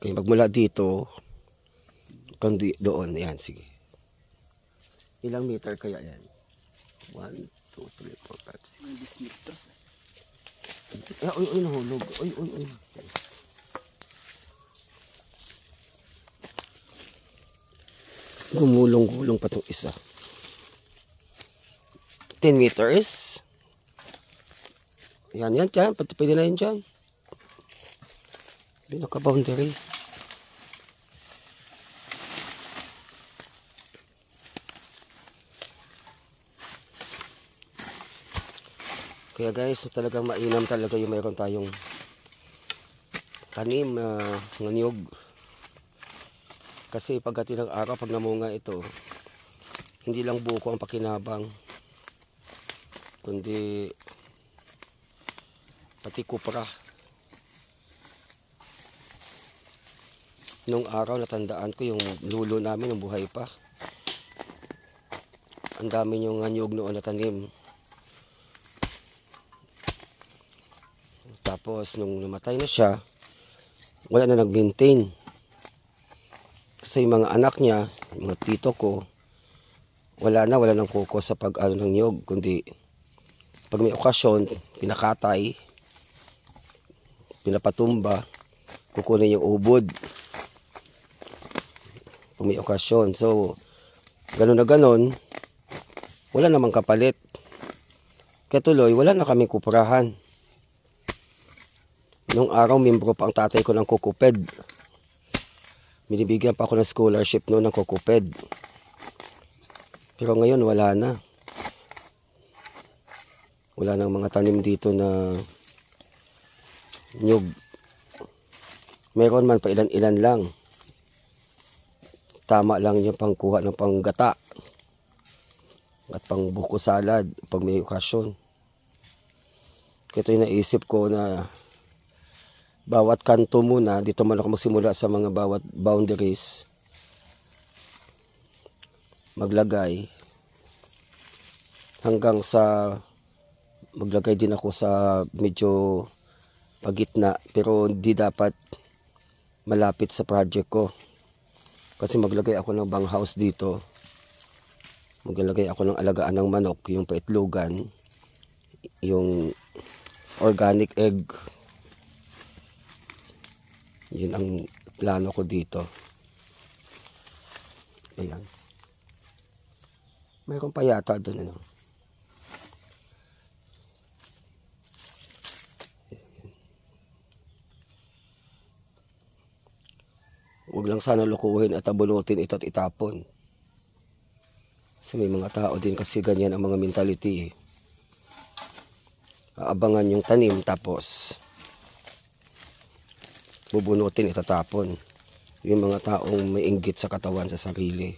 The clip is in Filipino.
Okay, magmula dito, kundi doon, yan, sige. Ilang meter kaya yan? 1, 2, 3, 4, 5, 6. 10 meters. Uy, nahulog. Uy. Gumulong-gulong pa itong isa. 10 meters. Yan, dyan. Pwede na yun dyan. Pinaka-boundary. Kaya guys, so talagang mainam talaga yung mayroon tayong tanim na niyog. Kasi pagdating ng araw, pag namunga ito, hindi lang buko ang pakinabang, kundi pati kupra. Nung araw natandaan ko yung lulo namin nung buhay pa. Ang dami yung niyog noon na tanim. Tapos nung namatay na siya, wala na nag-maintain. Kasi yung mga anak niya, mga tito ko, wala nang kuko sa pag-ano ng niyog, kundi pag may okasyon, pinakatay, pinapatumba, kukunin yung ubod. Pag may okasyon. So, ganun na ganun, wala namang kapalit. Kaya tuloy, wala na kaming kuprahan. Nung araw, membro pa ang tatay ko ng Kokoped. Binibigyan pa ako ng scholarship noon ng Kokoped. Pero ngayon, wala na. Wala nang mga tanim dito na nyug. Meron man pa ilan-ilan lang. Tama lang yung pangkuha ng panggata at pang buko salad pag may okasyon. Kaya ito yung naisip ko na bawat kanto muna, dito man ako magsimula sa mga bawat boundaries, maglagay hanggang sa maglagay din ako sa medyo pagitna, pero hindi dapat malapit sa project ko. Kasi maglagay ako ng bang house dito, maglagay ako ng alagaan ng manok, yung paitlogan, yung organic egg. Yun ang plano ko dito. Ayan. Mayroon pa yata doon, ano. Huwag lang sana lukuhin at abunutin ito at itapon. Kasi may mga tao din kasi ganyan ang mga mentality. Aabangan yung tanim tapos bubunutin, itatapon. Yung mga taong may inggit sa katawan sa sarili.